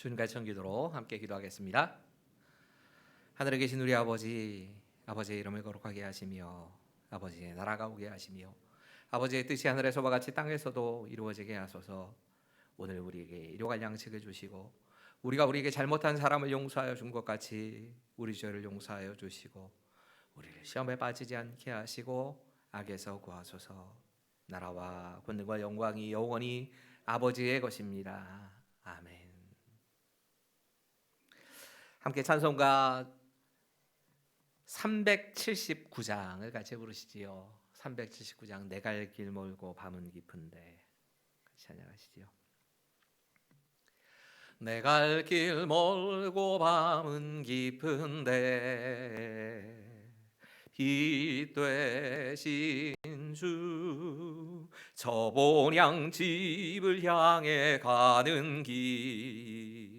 주님 가르쳐 기도로 함께 기도하겠습니다. 하늘에 계신 우리 아버지, 아버지의 이름을 거룩하게 하시며 아버지의 나라가 오게 하시며 아버지의 뜻이 하늘에서와 같이 땅에서도 이루어지게 하소서. 오늘 우리에게 일용할 양식을 주시고 우리가 우리에게 잘못한 사람을 용서하여 준 것 같이 우리 죄를 용서하여 주시고 우리를 시험에 빠지지 않게 하시고 악에서 구하소서. 나라와 권능과 영광이 영원히 아버지의 것입니다. 아멘. 함께 찬송가 379장을 같이 부르시지요. 379장 내 갈 길 멀고 밤은 깊은데 같이 찬양하시지요. 내 갈 길 멀고 밤은 깊은데 빛 되신 주 저 본향 집을 향해 가는 길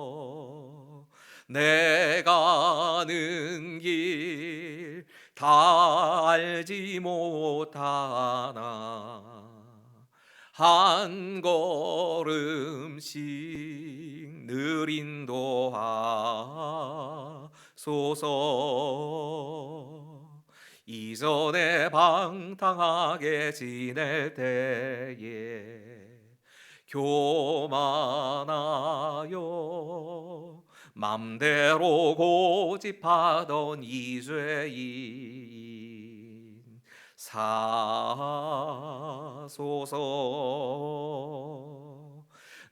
비추소서. 내 가는 길 다 알지 못하나 한 걸음씩 늘 인도하소서. 이전에 방탕하게 지낼 때에 교만하여 맘대로 고집하던 이 죄인 사소서.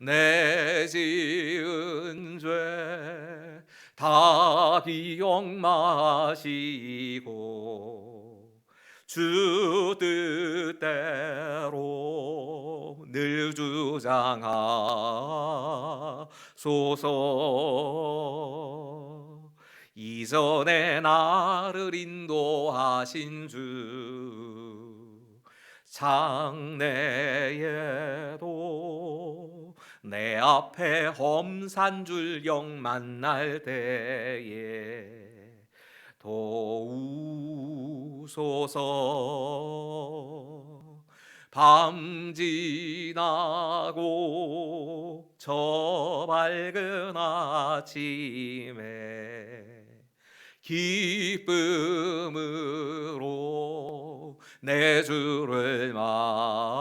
내 지은 죄 다 기억 마시고 주 뜻대로 늘 주장하소서. 이전에 나를 인도하신 주 장래에도 내 앞에 험산 줄령 만날 때에 도우소서. 밤 지나고 저 밝은 아침에 기쁨으로 내 주를 만나리.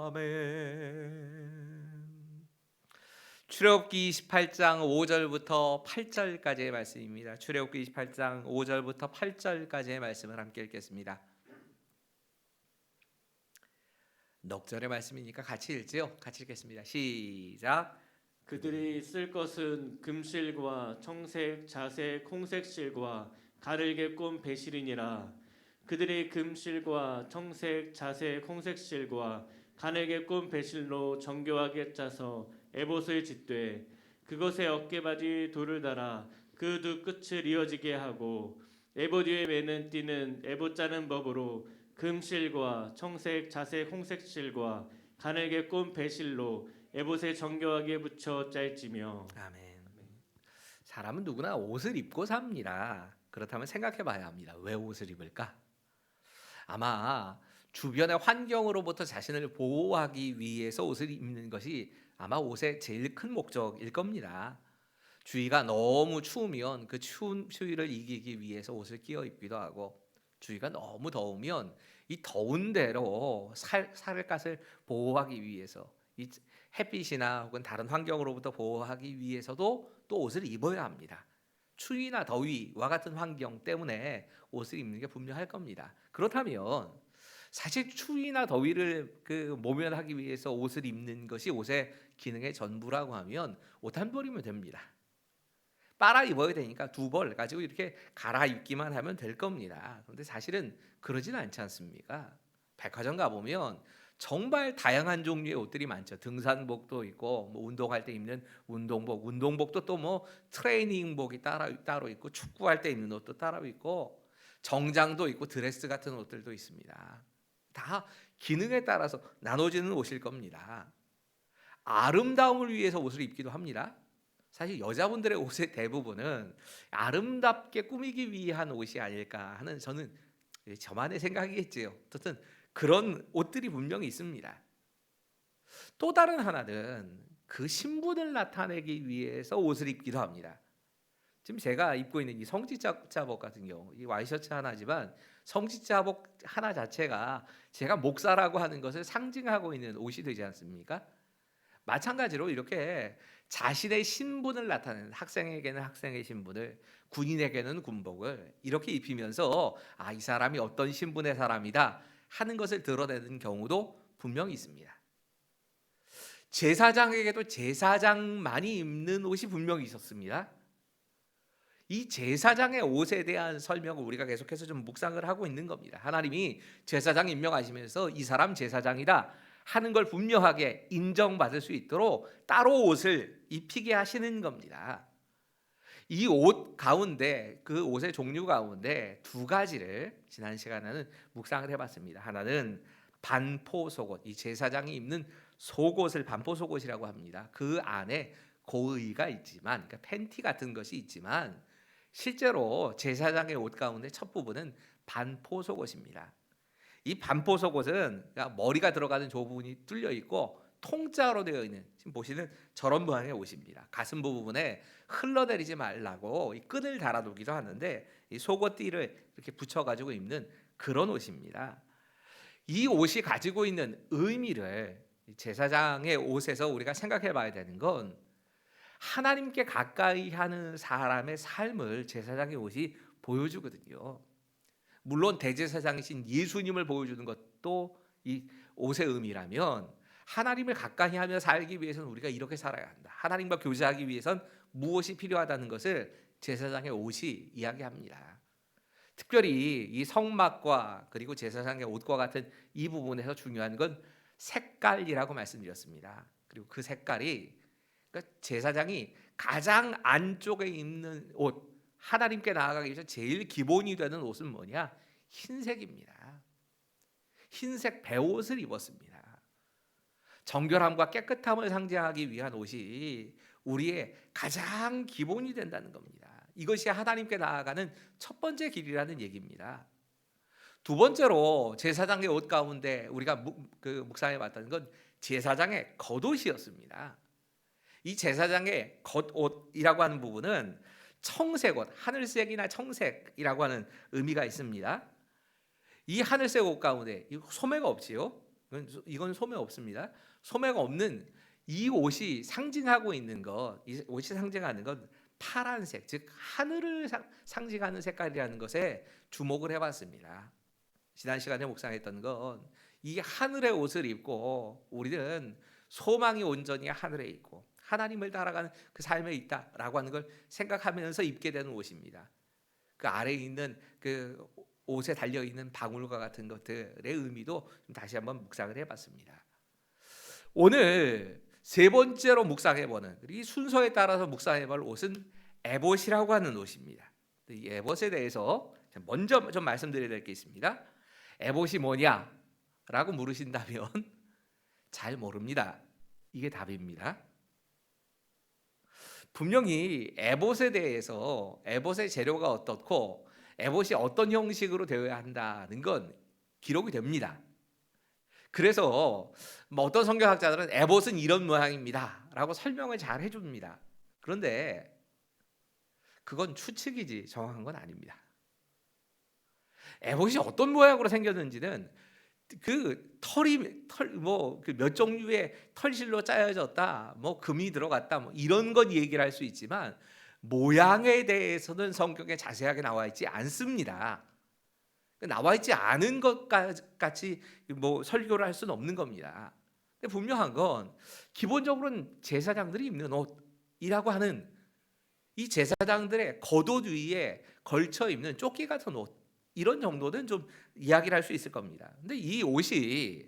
아멘. 출애굽기 28장 5절부터 8절까지의 말씀입니다. 출애굽기 28장 5절부터 8절까지의 말씀을 함께 읽겠습니다. 넉절의 말씀이니까 같이 읽지요. 같이 읽겠습니다. 시작. 그들이 쓸 것은 금실과 청색, 자색, 홍색실과 가늘게 꼰 배실이니라. 그들이 금실과 청색, 자색, 홍색실과 가늘게 꼰 배실로 정교하게 짜서 에봇을 짓되 그것에 어깨바지 돌을 달아 그 두 끝을 이어지게 하고 에봇 위에 매는 띠는 에봇 짜는 법으로 금실과 청색, 자색, 홍색실과 가늘게 꼰 배실로 에봇에 정교하게 붙여 짤지며. 아멘. 사람은 누구나 옷을 입고 삽니다. 그렇다면 생각해 봐야 합니다. 왜 옷을 입을까? 아마 주변의 환경으로부터 자신을 보호하기 위해서 옷을 입는 것이 아마 옷의 제일 큰 목적일 겁니다. 주위가 너무 추우면 그 추위를 이기기 위해서 옷을 끼워 입기도 하고, 주위가 너무 더우면 이 더운 데로 살갗을 보호하기 위해서, 이 햇빛이나 혹은 다른 환경으로부터 보호하기 위해서도 또 옷을 입어야 합니다. 추위나 더위와 같은 환경 때문에 옷을 입는 게 분명할 겁니다. 그렇다면 사실 추위나 더위를 모면하기 위해서 옷을 입는 것이 옷의 기능의 전부라고 하면 옷 한 벌이면 됩니다. 빨아 입어야 되니까 두 벌 가지고 이렇게 갈아입기만 하면 될 겁니다. 그런데 사실은 그러진 않지 않습니까? 백화점 가보면 정말 다양한 종류의 옷들이 많죠. 등산복도 있고, 운동할 때 입는 운동복, 운동복도 또 트레이닝복이 따로 있고, 축구할 때 입는 옷도 따로 있고, 정장도 있고, 드레스 같은 옷들도 있습니다. 다 기능에 따라서 나눠지는 옷일 겁니다. 아름다움을 위해서 옷을 입기도 합니다. 사실 여자분들의 옷의 대부분은 아름답게 꾸미기 위한 옷이 아닐까 하는 저는 저만의 생각이겠지요. 어쨌든 그런 옷들이 분명히 있습니다. 또 다른 하나는 그 신분을 나타내기 위해서 옷을 입기도 합니다. 지금 제가 입고 있는 이 성직자복 같은 경우, 이 와이셔츠 하나지만 성직자복 하나 자체가 제가 목사라고 하는 것을 상징하고 있는 옷이 되지 않습니까? 마찬가지로 이렇게 자신의 신분을 나타내는, 학생에게는 학생의 신분을, 군인에게는 군복을 이렇게 입히면서 이 사람이 어떤 신분의 사람이다 하는 것을 드러내는 경우도 분명히 있습니다. 제사장에게도 제사장만이 입는 옷이 분명히 있었습니다. 이 제사장의 옷에 대한 설명을 우리가 계속해서 좀 묵상을 하고 있는 겁니다. 하나님이 제사장 임명하시면서 이 사람 제사장이다 하는 걸 분명하게 인정받을 수 있도록 따로 옷을 입히게 하시는 겁니다. 이 옷 가운데, 그 옷의 종류 가운데 두 가지를 지난 시간에는 묵상을 해봤습니다. 하나는 반포 속옷, 이 제사장이 입는 속옷을 반포 속옷이라고 합니다. 그 안에 고의가 있지만, 그러니까 팬티 같은 것이 있지만 실제로 제사장의 옷 가운데 첫 부분은 반포 속옷입니다. 이 반포 속옷은 머리가 들어가는 저 부분이 뚫려 있고 통짜로 되어 있는, 지금 보시는 저런 모양의 옷입니다. 가슴 부분에 흘러내리지 말라고 이 끈을 달아두기도 하는데 이 속옷띠를 이렇게 붙여가지고 입는 그런 옷입니다. 이 옷이 가지고 있는 의미를 제사장의 옷에서 우리가 생각해 봐야 되는 건 하나님께 가까이 하는 사람의 삶을 제사장의 옷이 보여주거든요. 물론 대제사장이신 예수님을 보여주는 것도 이 옷의 의미라면, 하나님을 가까이 하며 살기 위해서는 우리가 이렇게 살아야 한다, 하나님과 교제하기 위해선 무엇이 필요하다는 것을 제사장의 옷이 이야기합니다. 특별히 이 성막과 그리고 제사장의 옷과 같은 이 부분에서 중요한 건 색깔이라고 말씀드렸습니다. 그리고 그 색깔이, 그러니까 제사장이 가장 안쪽에 입는 옷, 하나님께 나아가기 위해서 제일 기본이 되는 옷은 뭐냐? 흰색입니다. 흰색 베옷을 입었습니다. 정결함과 깨끗함을 상징하기 위한 옷이 우리의 가장 기본이 된다는 겁니다. 이것이 하나님께 나아가는 첫 번째 길이라는 얘기입니다. 두 번째로 제사장의 옷 가운데 우리가 묵상해 봤다는 건 제사장의 겉옷이었습니다. 이 제사장의 겉옷이라고 하는 부분은 청색옷, 하늘색이나 청색이라고 하는 의미가 있습니다. 이 하늘색 옷 가운데 소매가 없지요. 이건 소매 없습니다. 소매가 없는 이 옷이 상징하고 있는 것, 이 옷이 상징하는 건 파란색, 즉 하늘을 상징하는 색깔이라는 것에 주목을 해봤습니다. 지난 시간에 묵상했던 건 이 하늘의 옷을 입고 우리는 소망이 온전히 하늘에 있고 하나님을 따라가는 그 삶에 있다라고 하는 걸 생각하면서 입게 되는 옷입니다. 그 아래에 있는 그 옷에 달려 있는 방울과 같은 것들의 의미도 좀 다시 한번 묵상을 해봤습니다. 오늘 세 번째로 묵상해보는, 이 순서에 따라서 묵상해볼 옷은 에봇이라고 하는 옷입니다. 이 에봇에 대해서 먼저 좀 말씀드려야 될 게 있습니다. 에봇이 뭐냐라고 물으신다면 잘 모릅니다. 이게 답입니다. 분명히 에봇에 대해서 에봇의 재료가 어떻고 에봇이 어떤 형식으로 되어야 한다는 건 기록이 됩니다. 그래서 어떤 성경학자들은 에봇은 이런 모양입니다 라고 설명을 잘 해줍니다. 그런데 그건 추측이지 정확한 건 아닙니다. 에봇이 어떤 모양으로 생겼는지는 그 털이 몇 종류의 털실로 짜여졌다, 금이 들어갔다, 이런 건 얘기를 할 수 있지만 모양에 대해서는 성경에 자세하게 나와 있지 않습니다. 나와 있지 않은 것 같이 설교를 할 수는 없는 겁니다. 근데 분명한 건 기본적으로는 제사장들이 입는 옷이라고 하는 이 제사장들의 겉옷 위에 걸쳐 입는 조끼 같은 옷, 이런 정도는 좀 이야기를 할 수 있을 겁니다. 근데 이 옷이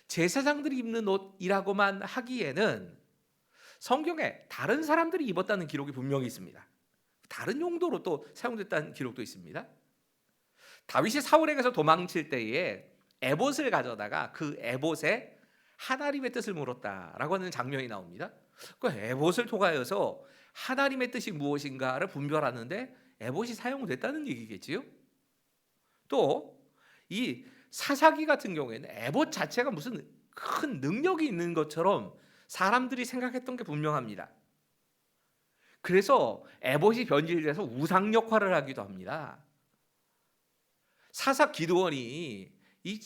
제사장들이 입는 옷이라고만 하기에는 성경에 다른 사람들이 입었다는 기록이 분명히 있습니다. 다른 용도로 또 사용됐다는 기록도 있습니다. 다윗이 사울에게서 도망칠 때에 에봇을 가져다가 그 에봇에 하나님의 뜻을 물었다라고 하는 장면이 나옵니다. 그 에봇을 통하여서 하나님의 뜻이 무엇인가를 분별하는데 에봇이 사용됐다는 얘기겠지요. 또 이 사사기 같은 경우에는 에봇 자체가 무슨 큰 능력이 있는 것처럼 사람들이 생각했던 게 분명합니다. 그래서 에봇이 변질돼서 우상 역할을 하기도 합니다. 사사 기드온이 이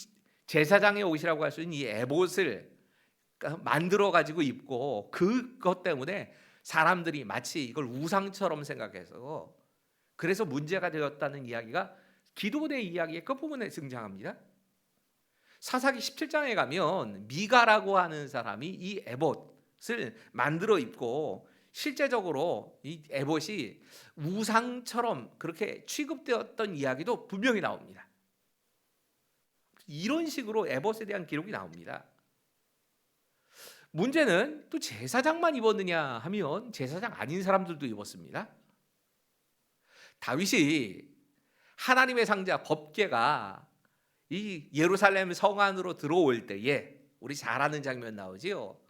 제사장의 옷이라고 할 수 있는 이 에봇을 만들어 가지고 입고 그것 때문에 사람들이 마치 이걸 우상처럼 생각해서 그래서 문제가 되었다는 이야기가 기드온의 이야기의 끝부분에 등장합니다. 사사기 17장에 가면 미가라고 하는 사람이 이 에봇을 만들어 입고 실제적으로 이 에봇이 우상처럼 그렇게 취급되었던 이야기도 분명히 나옵니다. 이런 식으로 에봇에 대한 기록이 나옵니다. 문제는 또 제사장만 입었느냐 하면 제사장 아닌 사람들도 입었습니다. 다윗이 하나님의 상자 법궤가 이 예루살렘 성 안으로 들어올 때에 우리 잘 아는 장면 나오지요.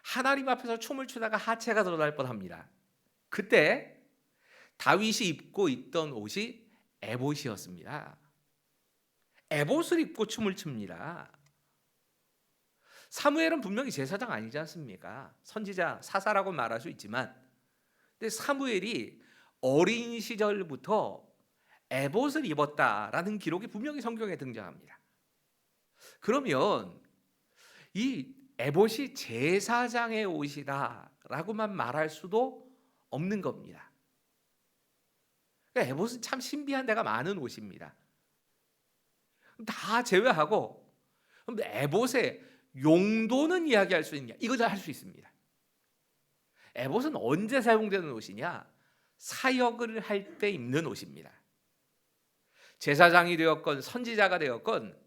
하나님 앞에서 춤을 추다가 하체가 드러날 뻔합니다. 그때 다윗이 입고 있던 옷이 에봇이었습니다. 에봇을 입고 춤을 춥니다. 사무엘은 분명히 제사장 아니지 않습니까? 선지자 사사라고 말할 수 있지만, 근데 사무엘이 어린 시절부터 에봇을 입었다라는 기록이 분명히 성경에 등장합니다. 그러면 이 에봇이 제사장의 옷이다라고만 말할 수도 없는 겁니다. 그러니까 에봇은 참 신비한 데가 많은 옷입니다. 다 제외하고 에봇의 용도는 이야기할 수 있냐? 이것도 할 수 있습니다. 에봇은 언제 사용되는 옷이냐? 사역을 할 때 입는 옷입니다. 제사장이 되었건 선지자가 되었건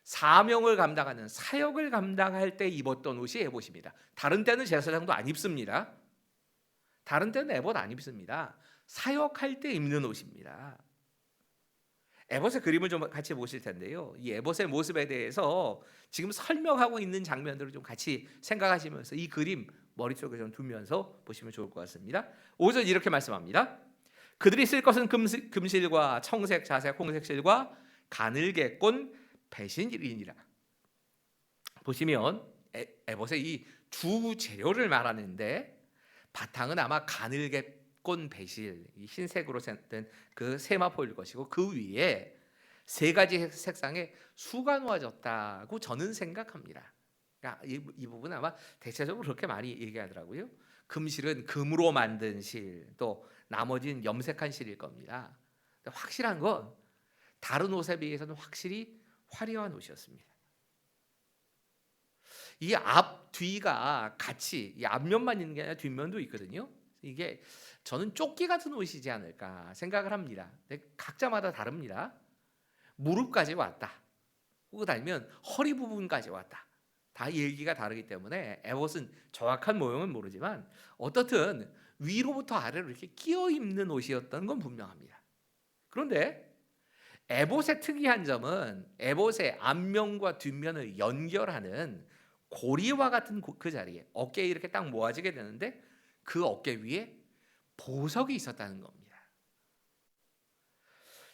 사명을 감당하는 사역을 감당할 때 입었던 옷이 에봇입니다. 다른 때는 제사장도 안 입습니다. 다른 때는 에봇 안 입습니다. 사역할 때 입는 옷입니다. 에봇의 그림을 좀 같이 보실 텐데요. 이 에봇의 모습에 대해서 지금 설명하고 있는 장면들을 좀 같이 생각하시면서 이 그림 머릿속에 좀 두면서 보시면 좋을 것 같습니다. 5절 이렇게 말씀합니다. 그들이 쓸 것은 금실과 청색, 자색, 홍색실과 가늘게 꼰 배신이니라. 보시면 에봇의 이 주 재료를 말하는데 바탕은 아마 가늘게 꼰 배실, 흰색으로 된 그 세마포일 것이고 그 위에 세 가지 색상의 수가 놓아졌다고 저는 생각합니다. 그러니까 이 부분 아마 대체적으로 그렇게 많이 얘기하더라고요. 금실은 금으로 만든 실, 또 나머지는 염색한 실일 겁니다. 확실한 건 다른 옷에 비해서는 확실히 화려한 옷이었습니다. 이 앞 뒤가 같이 이 앞면만 있는 게 아니라 뒷면도 있거든요. 이게 저는 조끼 같은 옷이지 않을까 생각을 합니다. 근데 각자마다 다릅니다. 무릎까지 왔다, 혹은 아니면 허리 부분까지 왔다. 다 얘기가 다르기 때문에 에봇은 정확한 모형은 모르지만 어떻든 위로부터 아래로 이렇게 끼어 입는 옷이었던 건 분명합니다. 그런데 에봇의 특이한 점은 에봇의 앞면과 뒷면을 연결하는 고리와 같은 그 자리에 어깨에 이렇게 딱 모아지게 되는데 그 어깨 위에 보석이 있었다는 겁니다.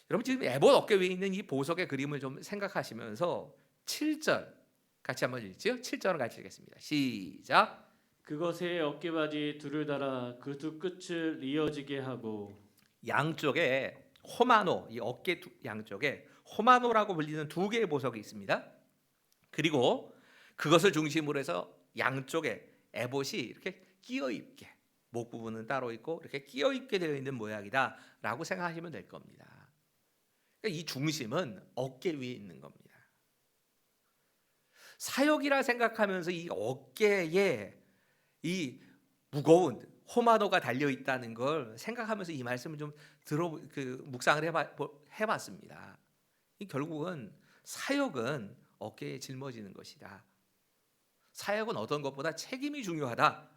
여러분 지금 에봇 어깨 위에 있는 이 보석의 그림을 좀 생각하시면서 7절 같이 한번 읽지요. 7절을 같이 읽겠습니다. 시작. 그것에 어깨바지 둘을 달아 그 두 끝을 이어지게 하고 양쪽에 호마노, 이 어깨 양쪽에 호마노라고 불리는 두 개의 보석이 있습니다. 그리고 그것을 중심으로 해서 양쪽에 에봇이 이렇게 끼어 입게, 목 부분은 따로 있고 이렇게 끼어 입게 되어 있는 모양이다라고 생각하시면 될 겁니다. 그러니까 이 중심은 어깨 위에 있는 겁니다. 사역이라 생각하면서 이 어깨에 이 무거운 호마노가 달려 있다는 걸 생각하면서 이 말씀을 좀 묵상을 해봤습니다. 결국은 사역은 어깨에 짊어지는 것이다. 사역은 어떤 것보다 책임이 중요하다.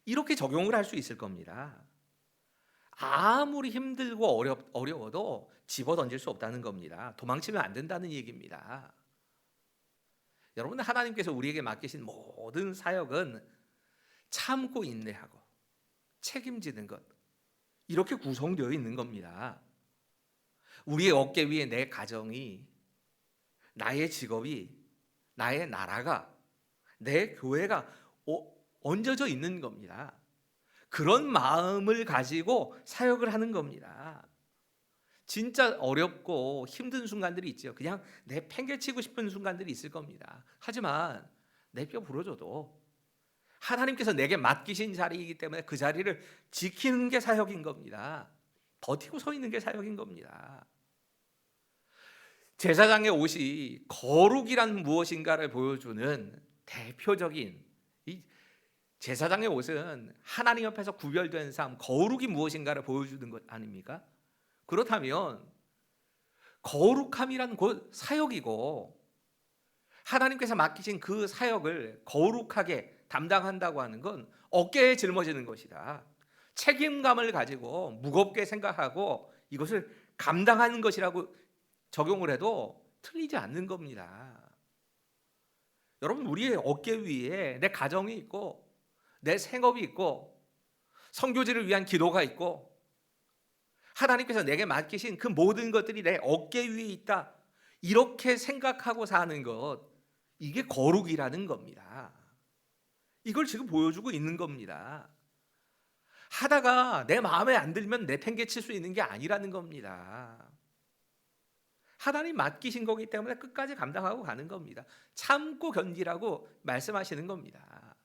이렇게 적용을 할 수 있을 겁니다. 아무리 힘들고 어려워도 집어 던질 수 없다는 겁니다. 도망치면 안 된다는 얘기입니다. 여러분, 하나님께서 우리에게 맡기신 모든 사역은 참고 인내하고 책임지는 것, 이렇게 구성되어 있는 겁니다. 우리의 어깨 위에 내 가정이, 나의 직업이, 나의 나라가, 내 교회가 얹어져 있는 겁니다. 그런 마음을 가지고 사역을 하는 겁니다. 진짜 어렵고 힘든 순간들이 있죠. 그냥 내 팽개치고 싶은 순간들이 있을 겁니다. 하지만 내 뼈 부러져도 하나님께서 내게 맡기신 자리이기 때문에 그 자리를 지키는 게 사역인 겁니다. 버티고 서 있는 게 사역인 겁니다. 제사장의 옷이 거룩이란 무엇인가를 보여주는 대표적인, 이 제사장의 옷은 하나님 앞에서 구별된 삶, 거룩이 무엇인가를 보여주는 것 아닙니까? 그렇다면 거룩함이란 곧 사역이고, 하나님께서 맡기신 그 사역을 거룩하게 담당한다고 하는 건 어깨에 짊어지는 것이다. 책임감을 가지고 무겁게 생각하고 이것을 감당하는 것이라고 적용을 해도 틀리지 않는 겁니다. 여러분, 우리의 어깨 위에 내 가정이 있고, 내 생업이 있고, 선교지를 위한 기도가 있고, 하나님께서 내게 맡기신 그 모든 것들이 내 어깨 위에 있다, 이렇게 생각하고 사는 것, 이게 거룩이라는 겁니다. 이걸 지금 보여주고 있는 겁니다. 하다가 내 마음에 안 들면 내팽개칠 수 있는 게 아니라는 겁니다. 하나님 맡기신 거기 때문에 끝까지 감당하고 가는 겁니다. 참고 견디라고 말씀하시는 겁니다.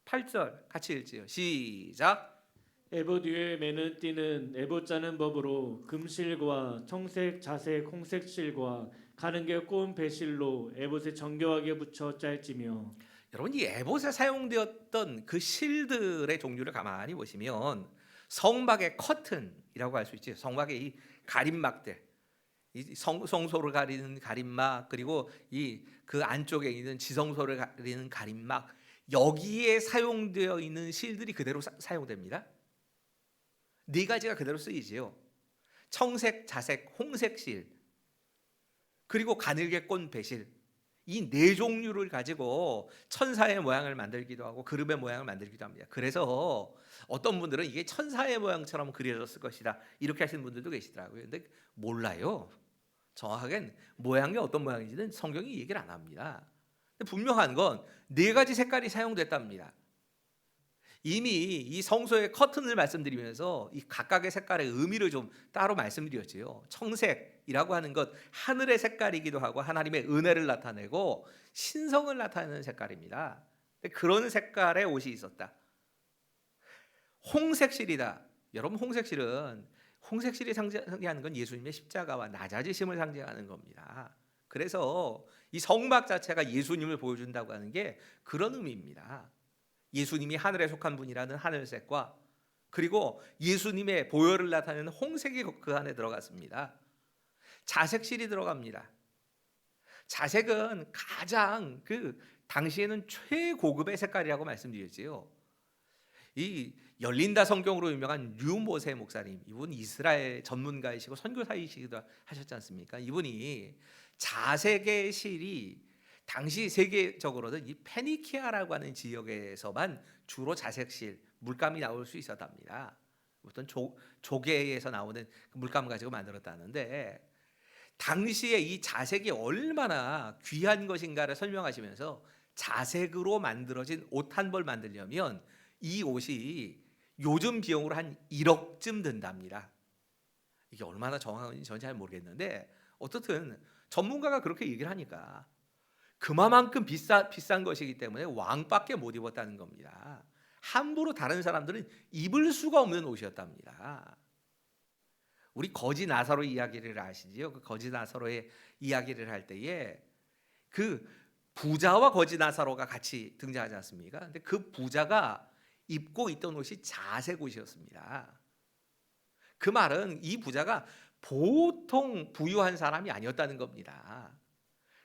8절 같이 읽지요. 시작. 에봇 위에 매는 띠는 에봇 짜는 법으로 금실과 청색, 자색, 홍색 실과 가는게 꼰 배실로 에봇에 정교하게 붙여 짤지며. 여러분, 이 에봇에 사용되었던 그 실들의 종류를 가만히 보시면 성막의 커튼이라고 할 수 있죠. 성막의 이 가림막들, 이 성소를 가리는 가림막, 그리고 이 그 안쪽에 있는 지성소를 가리는 가림막, 여기에 사용되어 있는 실들이 그대로 사용됩니다. 네 가지가 그대로 쓰이지요. 청색, 자색, 홍색 실, 그리고 가늘게 꼰 배실, 이 네 종류를 가지고 천사의 모양을 만들기도 하고 그룹의 모양을 만들기도 합니다. 그래서 어떤 분들은 이게 천사의 모양처럼 그려졌을 것이다, 이렇게 하시는 분들도 계시더라고요. 근데 몰라요. 정확하게 모양이 어떤 모양인지는 성경이 얘기를 안 합니다. 근데 분명한 건 네 가지 색깔이 사용됐답니다. 이미 이 성소의 커튼을 말씀드리면서 이 각각의 색깔의 의미를 좀 따로 말씀드렸지요. 청색이라고 하는 것, 하늘의 색깔이기도 하고 하나님의 은혜를 나타내고 신성을 나타내는 색깔입니다. 그런 색깔의 옷이 있었다. 홍색실이다. 여러분, 홍색실이 상징하는 건 예수님의 십자가와 낮아지심을 상징하는 겁니다. 그래서 이 성막 자체가 예수님을 보여준다고 하는 게 그런 의미입니다. 예수님이 하늘에 속한 분이라는 하늘색과, 그리고 예수님의 보혈을 나타내는 홍색이 그 안에 들어갔습니다. 자색실이 들어갑니다. 자색은 가장 당시에는 최고급의 색깔이라고 말씀드렸지요. 이 열린다 성경으로 유명한 류모세 목사님, 이분 이스라엘 전문가이시고 선교사이시기도 하셨지 않습니까? 이분이 자색의 실이 당시 세계적으로는 이 페니키아라고 하는 지역에서만 주로 자색실, 물감이 나올 수 있었답니다. 어떤 조개에서 나오는 그 물감 가지고 만들었다는데, 당시에 이 자색이 얼마나 귀한 것인가를 설명하시면서 자색으로 만들어진 옷 한 벌 만들려면 이 옷이 요즘 비용으로 한 1억쯤 든답니다. 이게 얼마나 정확한지 저는 잘 모르겠는데, 어떻든 전문가가 그렇게 얘기를 하니까 그만큼 비싼 것이기 때문에 왕밖에 못 입었다는 겁니다. 함부로 다른 사람들은 입을 수가 없는 옷이었답니다. 우리 거지 나사로 이야기를 아시지요? 그 거지 나사로의 이야기를 할 때에 그 부자와 거지 나사로가 같이 등장하지 않습니까? 근데 그 부자가 입고 있던 옷이 자색 옷이었습니다. 그 말은 이 부자가 보통 부유한 사람이 아니었다는 겁니다.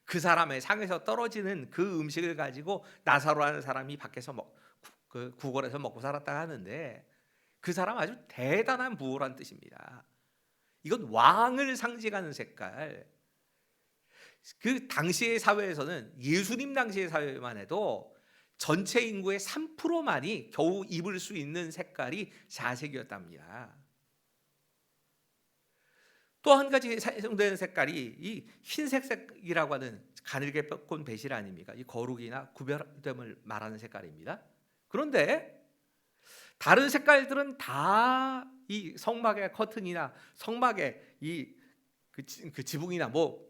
그 사람의 상에서 떨어지는 그 음식을 가지고 나사로라는 사람이 밖에서 그 구걸해서 먹고 살았다 하는데, 그 사람 아주 대단한 부호란 뜻입니다. 이건 왕을 상징하는 색깔. 그 당시의 사회에서는, 예수님 당시의 사회만 해도 전체 인구의 3%만이 겨우 입을 수 있는 색깔이 자색이었답니다. 또 한 가지 사용되는 색깔이 이 흰색이라고 하는 가늘게 꺾은 배실 아닙니까? 이 거룩이나 구별됨을 말하는 색깔입니다. 그런데 다른 색깔들은 다 이 성막의 커튼이나 성막의 그 지붕이나 뭐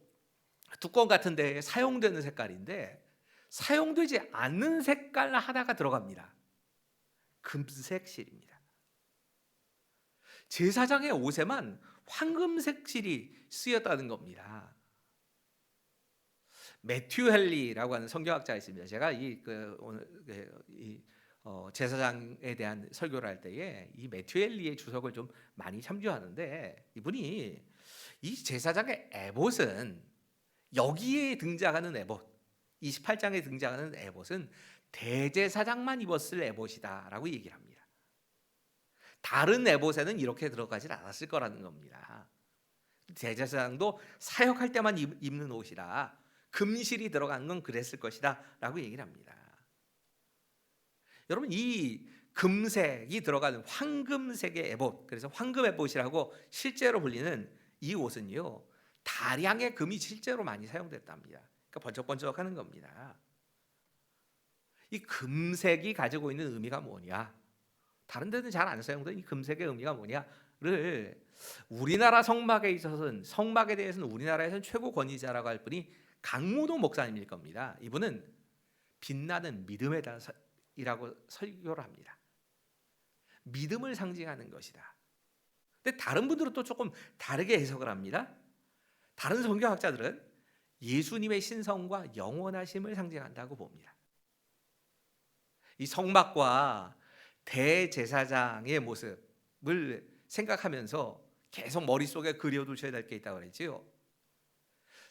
뚜껑 같은 데에 사용되는 색깔인데, 사용되지 않는 색깔 하나가 들어갑니다. 금색 실입니다. 제사장의 옷에만 황금색 실이 쓰였다는 겁니다. 매튜 헨리라고 하는 성경학자가 있습니다. 제가 제사장에 대한 설교를 할 때에 이 매튜 헨리의 주석을 좀 많이 참조하는데, 이분이 이 제사장의 에봇은, 여기에 등장하는 에봇, 28장에 등장하는 에봇은 대제사장만 입었을 에봇이다라고 얘기를 합니다. 다른 에봇에는 이렇게 들어가지 않았을 거라는 겁니다. 대제사장도 사역할 때만 입는 옷이라 금실이 들어간 건 그랬을 것이다 라고 얘기를 합니다. 여러분, 이 금색이 들어가는 황금색의 에봇, 그래서 황금 에봇이라고 실제로 불리는 이 옷은요, 다량의 금이 실제로 많이 사용됐답니다. 그러니까 번쩍번쩍하는 겁니다. 이 금색이 가지고 있는 의미가 뭐냐, 다른 데는 잘 안 사용되는 이 금색의 의미가 뭐냐를 우리나라 성막에 있어서는, 성막에 대해서는 우리나라에서는 최고 권위자라고 할 분이 강문호 목사님일 겁니다. 이분은 빛나는 믿음에 대해서이라고 설교를 합니다. 믿음을 상징하는 것이다. 근데 다른 분들은 또 조금 다르게 해석을 합니다. 다른 성경학자들은 예수님의 신성과 영원하심을 상징한다고 봅니다. 이 성막과 대제사장의 모습을 생각하면서 계속 머릿속에 그려두셔야 될 게 있다고 그랬지요.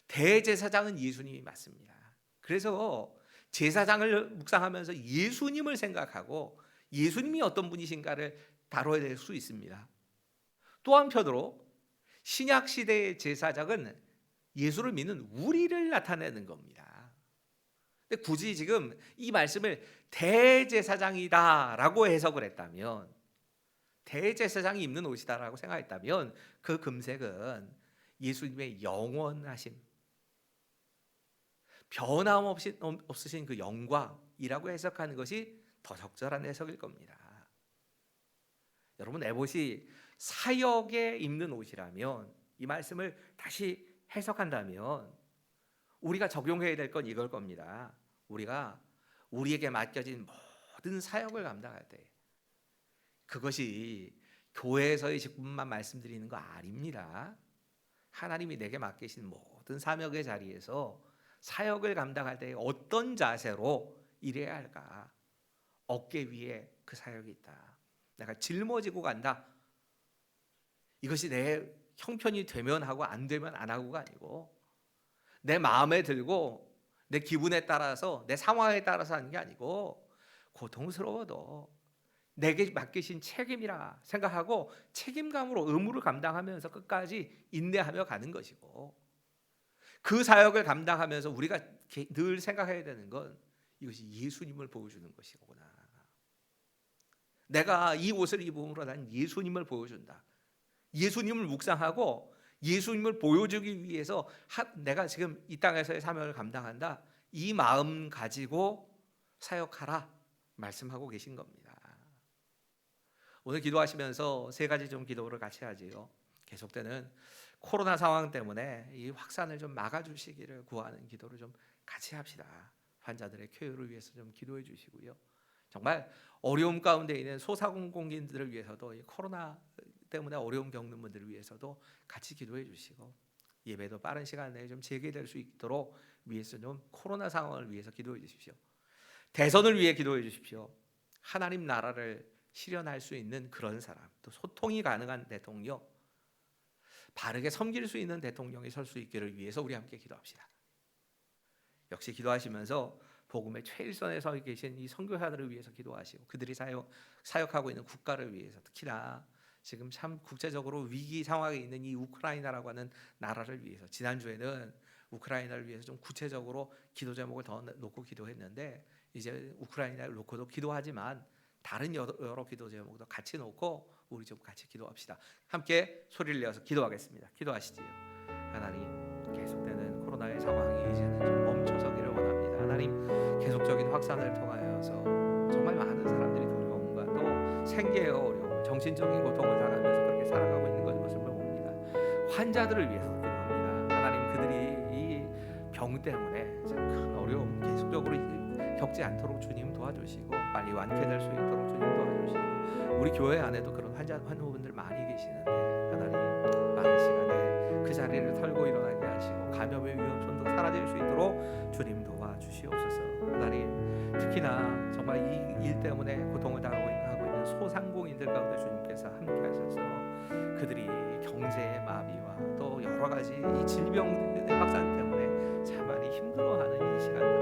대제사장은 예수님이 맞습니다. 그래서 제사장을 묵상하면서 예수님을 생각하고 예수님이 어떤 분이신가를 다뤄야 될 수 있습니다. 또 한편으로 신약 시대의 제사장은 예수를 믿는 우리를 나타내는 겁니다. 근데 굳이 지금 이 말씀을 대제사장이다라고 해석을 했다면, 대제사장이 입는 옷이다라고 생각했다면, 그 금색은 예수님의 영원하심, 변함없으신 그 영광이라고 해석하는 것이 더 적절한 해석일 겁니다. 여러분, 에봇이 사역에 입는 옷이라면, 이 말씀을 다시 해석한다면 우리가 적용해야 될 건 이걸 겁니다. 우리가 우리에게 맡겨진 모든 사역을 감당할 때, 그것이 교회에서의 직분만 말씀드리는 거 아닙니다. 하나님이 내게 맡기신 모든 사역의 자리에서 사역을 감당할 때 어떤 자세로 일해야 할까? 어깨 위에 그 사역이 있다. 내가 짊어지고 간다. 이것이 내 형편이 되면 하고 안 되면 안 하고가 아니고, 내 마음에 들고 내 기분에 따라서, 내 상황에 따라서 하는 게 아니고, 고통스러워도 내게 맡기신 책임이라 생각하고 책임감으로 의무를 감당하면서 끝까지 인내하며 가는 것이고, 그 사역을 감당하면서 우리가 늘 생각해야 되는 건 이것이 예수님을 보여주는 것이구나. 내가 이 옷을 입음으로 난 예수님을 보여준다. 예수님을 묵상하고 예수님을 보여주기 위해서 내가 지금 이 땅에서의 사명을 감당한다. 이 마음 가지고 사역하라 말씀하고 계신 겁니다. 오늘 기도하시면서 세 가지 좀 기도를 같이 하지요. 계속되는 코로나 상황 때문에 이 확산을 좀 막아주시기를 구하는 기도를 좀 같이 합시다. 환자들의 쾌유를 위해서 좀 기도해 주시고요. 정말 어려움 가운데 있는 소상공인들을 위해서도, 이 코로나 때문에 어려움 겪는 분들을 위해서도 같이 기도해 주시고, 예배도 빠른 시간 내에 좀 재개될 수 있도록 위해서 좀 코로나 상황을 위해서 기도해 주십시오. 대선을 위해 기도해 주십시오. 하나님 나라를 실현할 수 있는 그런 사람, 또 소통이 가능한 대통령, 바르게 섬길 수 있는 대통령이 설 수 있기를 위해서 우리 함께 기도합시다. 역시 기도하시면서 복음의 최일선에 서 계신 이 선교사들을 위해서 기도하시고, 그들이 사역하고 있는 국가를 위해서, 특히나 지금 참 국제적으로 위기 상황에 있는 이 우크라이나라고 하는 나라를 위해서, 지난주에는 우크라이나를 위해서 좀 구체적으로 기도 제목을 더 놓고 기도했는데, 이제 우크라이나를 놓고도 기도하지만 다른 여러 기도 제목도 같이 놓고 우리 좀 같이 기도합시다. 함께 소리를 내어서 기도하겠습니다. 기도하시지요. 하나님, 계속되는 코로나의 상황이 이제는 좀 멈춰서기를 원합니다. 하나님, 계속적인 확산을 통하여서 정말 많은 사람들이 두려움과 또 생계의 어려움, 정신적인 고통을 당하면서 그렇게 살아가고 있는 것을 봅니다. 환자들을 위해서 기도합니다. 하나님, 그들이 이 병 때문에 참 큰 어려움 계속적으로 겪지 않도록 주님 도와주시고 빨리 완쾌될 수 있도록 주님 도와주시고, 우리 교회 안에도 그런 환우분들 많이 계시는데 하나님, 많은 시간에 그 자리를 털고 일어나게 하시고 감염의 위험성도 사라질 수 있도록 주님 도와주시옵소서. 하나님, 특히나 정말 이 일 때문에 고통을 하고 있는 소상공인들 가운데 주님께서 함께 하셔서 그들이 경제의 마비와 또 여러 가지 이 질병의 확산 때문에 참 많이 힘들어하는 이 시간